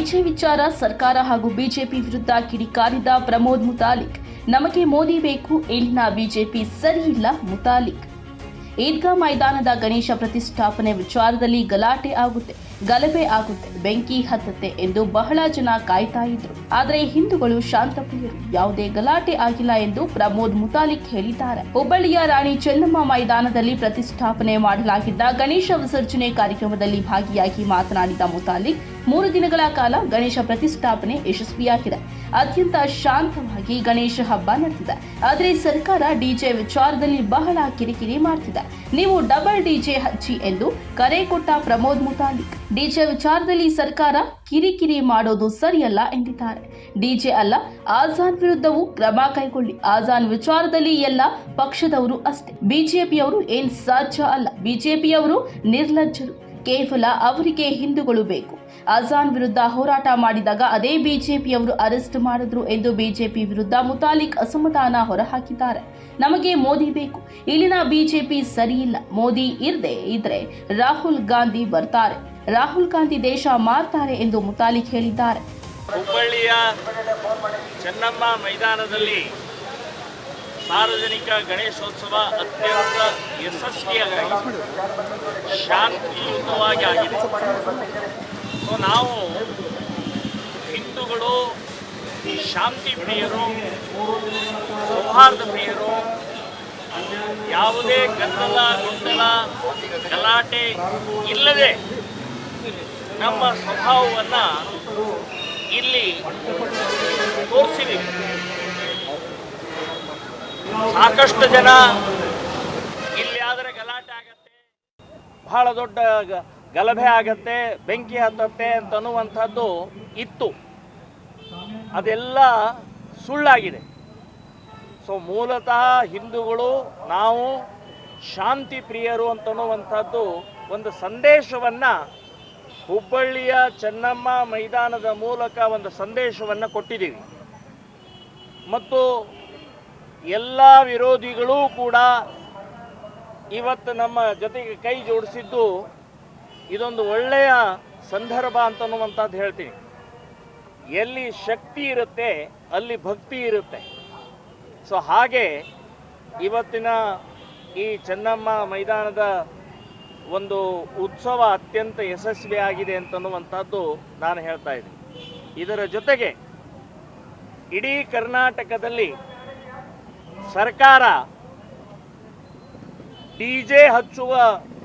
DJ ವಿಚಾರ ಸರ್ಕಾರ ಹಾಗೂ ಬಿಜೆಪಿ ವಿರುದ್ಧ ಕಿಡಿಕಾರಿದ ಪ್ರಮೋದ್ ಮುತಾಲಿಕ್. ನಮಗೆ ಮೋದಿ ಬೇಕು, ಇಲ್ಲಿನ ಬಿಜೆಪಿ ಸರಿ ಇಲ್ಲ ಮುತಾಲಿಕ್. ಈದ್ಗಾ ಮೈದಾನದ ಗಣೇಶ ಪ್ರತಿಷ್ಠಾಪನೆ ವಿಚಾರದಲ್ಲಿ ಗಲಭೆ ಆಗುತ್ತೆ, ಬೆಂಕಿ ಹತ್ತುತ್ತೆ ಎಂದು ಬಹಳ ಜನ ಕಾಯ್ತಾ ಇದ್ರು. ಆದರೆ ಹಿಂದೂಗಳು ಶಾಂತಪ್ರಿಯರು, ಯಾವುದೇ ಗಲಾಟೆ ಆಗಿಲ್ಲ ಎಂದು ಪ್ರಮೋದ್ ಮುತಾಲಿಕ್ ಹೇಳಿದ್ದಾರೆ. ಹುಬ್ಬಳ್ಳಿಯ ರಾಣಿ ಚೆನ್ನಮ್ಮ ಮೈದಾನದಲ್ಲಿ ಪ್ರತಿಷ್ಠಾಪನೆ ಮಾಡಲಾಗಿದ್ದ ಗಣೇಶ ವಿಸರ್ಜನೆ ಕಾರ್ಯಕ್ರಮದಲ್ಲಿ ಭಾಗಿಯಾಗಿ ಮಾತನಾಡಿದ ಮುತಾಲಿಕ್, 3 ದಿನಗಳ ಕಾಲ ಗಣೇಶ ಪ್ರತಿಷ್ಠಾಪನೆ ಯಶಸ್ವಿಯಾಗಿದೆ. ಅತ್ಯಂತ ಶಾಂತವಾಗಿ ಗಣೇಶ ಹಬ್ಬ ನಡೆದಿದೆ. ಆದರೆ ಸರ್ಕಾರ ಡಿಜೆ ವಿಚಾರದಲ್ಲಿ ಬಹಳ ಕಿರಿಕಿರಿ ಮಾಡ್ತಿದೆ. ನೀವು ಡಬಲ್ ಡಿಜೆ ಹಚ್ಚಿ ಎಂದು ಕರೆ ಕೊಟ್ಟ ಪ್ರಮೋದ್ ಮುತಾಲಿಕ್, ಡಿಜೆ ವಿಚಾರದಲ್ಲಿ ಸರ್ಕಾರ ಕಿರಿಕಿರಿ ಮಾಡೋದು ಸರಿಯಲ್ಲ ಎಂದಿದ್ದಾರೆ. ಡಿಜೆ ಅಲ್ಲ, ಆಜಾನ್ ವಿರುದ್ಧವೂ ಕ್ರಮ ಕೈಗೊಳ್ಳಿ. ಆಜಾನ್ ವಿಚಾರದಲ್ಲಿ ಎಲ್ಲ ಪಕ್ಷದವರು ಅಷ್ಟೇ, ಬಿಜೆಪಿಯವರು ಏನ್ ಸಾಧ್ಯ ಅಲ್ಲ. ಬಿಜೆಪಿಯವರು ನಿರ್ಲಜ್ಜರು, ಕೇವಲ ಅವರಿಗೆ ಹಿಂದೂಗಳು ಬೇಕು. ಆಜಾನ್ ವಿರುದ್ಧ ಹೋರಾಟ ಮಾಡಿದಾಗ ಅದೇ ಬಿಜೆಪಿಯವರು ಅರೆಸ್ಟ್ ಮಾಡಿದ್ರು ಎಂದು ಬಿಜೆಪಿ ವಿರುದ್ಧ ಮುತಾಲಿಕ್ ಅಸಮಾಧಾನ ಹೊರಹಾಕಿದ್ದಾರೆ. ನಮಗೆ ಮೋದಿ ಬೇಕು, ಇಲ್ಲಿನ ಬಿಜೆಪಿ ಸರಿಯಿಲ್ಲ. ಮೋದಿ ಇದ್ರೆ ರಾಹುಲ್ ಗಾಂಧಿ ಬರ್ತಾರೆ, ರಾಹುಲ್ ಗಾಂಧಿ ದೇಶ ಮಾರ್ತಾರೆ ಎಂದು ಮುತಾಲಿಕ್ ಹೇಳಿದ್ದಾರೆ. ಹುಬ್ಬಳ್ಳಿಯ ಚೆನ್ನಮ್ಮ ಮೈದಾನದಲ್ಲಿ ಸಾರ್ವಜನಿಕ ಗಣೇಶೋತ್ಸವ ಅತ್ಯಂತ ಯಶಸ್ವಿಯಾಗಿ ಶಾಂತಿಯುತವಾಗಿ ಆಗಿದೆ. ನಾವು ಹಿಂದೂಗಳು ಶಾಂತಿ ಪ್ರಿಯರು, ಸೌಹಾರ್ದ ಪ್ರಿಯರು, ಯಾವುದೇ ಗೊಂದಲ ಗಲಾಟೆ ಇಲ್ಲದೆ ನಮ್ಮ ಸ್ವಭಾವವನ್ನು ಇಲ್ಲಿ ತೋರಿಸಿದ್ದೀವಿ. ಸಾಕಷ್ಟು ಜನ ಇಲ್ಲಿ ಆದರೆ ಗಲಾಟೆ ಆಗತ್ತೆ, ಬಹಳ ದೊಡ್ಡ ಗಲಭೆ ಆಗತ್ತೆ, ಬೆಂಕಿ ಹತ್ತತ್ತೆ ಅಂತನ್ನುವಂಥದ್ದು ಇತ್ತು. ಅದೆಲ್ಲ ಸುಳ್ಳಾಗಿದೆ. ಸೊ ಮೂಲತಃ ಹಿಂದೂಗಳು ನಾವು ಶಾಂತಿ ಪ್ರಿಯರು ಅಂತನ್ನುವಂಥದ್ದು ಒಂದು ಸಂದೇಶವನ್ನು ಹುಬ್ಬಳ್ಳಿಯ ಚೆನ್ನಮ್ಮ ಮೈದಾನದ ಮೂಲಕ ಒಂದು ಸಂದೇಶವನ್ನು ಕೊಟ್ಟಿದ್ದೀವಿ. ಮತ್ತು ಎಲ್ಲ ವಿರೋಧಿಗಳೂ ಕೂಡ ಇವತ್ತು ನಮ್ಮ ಜೊತೆಗೆ ಕೈ ಜೋಡಿಸಿದ್ದು ಇದೊಂದು ಒಳ್ಳೆಯ ಸಂದರ್ಭ ಅಂತನ್ನುವಂಥದ್ದು ಹೇಳ್ತೀನಿ. ಎಲ್ಲಿ ಶಕ್ತಿ ಇರುತ್ತೆ ಅಲ್ಲಿ ಭಕ್ತಿ ಇರುತ್ತೆ. ಸೊ ಹಾಗೆ ಇವತ್ತಿನ ಈ ಚೆನ್ನಮ್ಮ ಮೈದಾನದ ಒಂದು ಉತ್ಸವ ಅತ್ಯಂತ ಯಶಸ್ವಿಯಾಗಿದೆ ಅಂತನ್ನುವಂಥದ್ದು ನಾನು ಹೇಳ್ತಾ ಇದ್ದೀನಿ. ಇದರ ಜೊತೆಗೆ ಇಡೀ ಕರ್ನಾಟಕದಲ್ಲಿ ಸರ್ಕಾರ ಡಿಜೆ ಹಚ್ಚುವ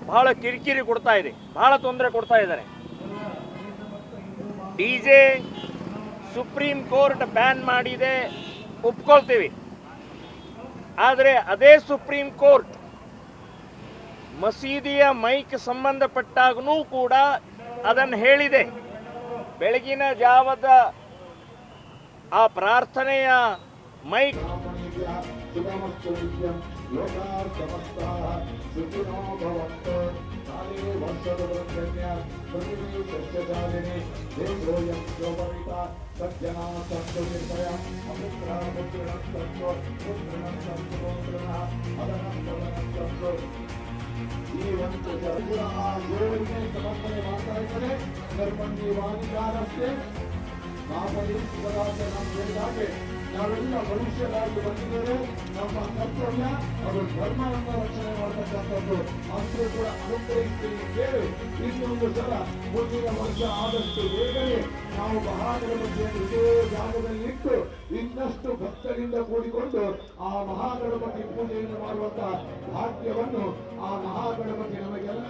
ಬಹಳ ಕಿರಿಕಿರಿ ಕೊಡ್ತಾ ಇದೆ, ಬಹಳ ತೊಂದರೆ ಕೊಡ್ತಾ ಇದ್ದಾರೆ. ಡಿಜೆ ಸುಪ್ರೀಂ ಕೋರ್ಟ್ ಬ್ಯಾನ್ ಮಾಡಿದೆ, ಒಪ್ಕೊಳ್ತೀವಿ. ಆದರೆ ಅದೇ ಸುಪ್ರೀಂ ಕೋರ್ಟ್ ಮಸೀದಿಯ ಮೈಕ್ ಸಂಬಂಧಪಟ್ಟಾಗೂ ಕೂಡ ಅದನ್ನು ಹೇಳಿದೆ. ಬೆಳಗಿನ ಜಾವದ ಆ ಪ್ರಾರ್ಥನೆಯ ಮೈಕ್ ಈ ಒಂದು ದೇವರಿಗೆ ಸಮರ್ಪಣೆ ಮಾಡ್ತಾ ಇದ್ದಾರೆ. ಧರ್ಮನಿವಾದಿಗಾರಷ್ಟೇ ನಾವಲ್ಲಿ ನಮ್ಮ ಹೇಳಿದಾಗೆ ನಾವೆಲ್ಲ ಮನುಷ್ಯರಾಗಿ ಬಂದಿದ್ದೇವೆ. ನಮ್ಮ ಕರ್ತವ್ಯ ಅದು ಧರ್ಮವನ್ನು ರಕ್ಷಣೆ ಮಾಡತಕ್ಕಂಥದ್ದು. ಅಂತೂ ಕೂಡ ಅನುಗ್ರಹಿಸ್ತೀನಿ ಕೇಳಿ ಇನ್ನೊಂದು ಸಲ ಮುಂದಿನ ವರ್ಷ ಆದಷ್ಟು ಬೇಗನೆ ನಾವು ಮಹಾಗಣಪತಿಯನ್ನು ಇದೇ ಜಾಗದಲ್ಲಿಟ್ಟು ಇನ್ನಷ್ಟು ಭಕ್ತರಿಂದ ಕೂಡಿಕೊಂಡು ಆ ಮಹಾಗಣಪತಿ ಪೂಜೆಯನ್ನು ಮಾಡುವಂತಹ ಭಾಗ್ಯವನ್ನು ಆ ಮಹಾಗಣಪತಿ ನಮಗೆಲ್ಲ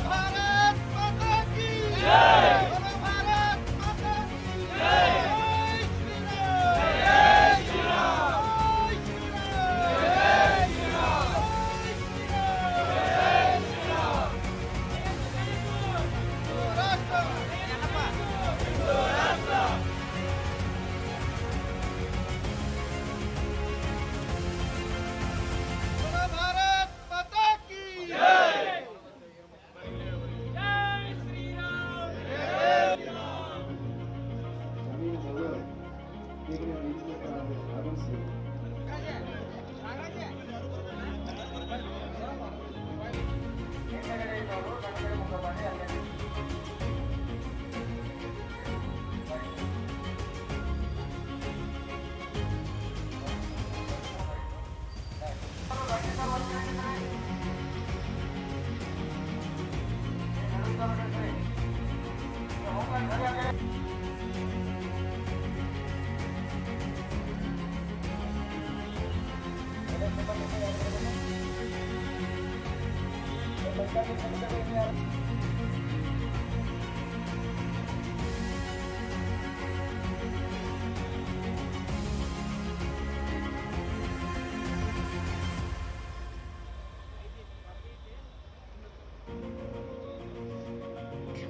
भारत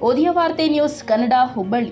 ಉದಯ ವಾರ್ತೆ ನ್ಯೂಸ್ ಕನ್ನಡ ಹುಬ್ಬಳ್ಳಿ.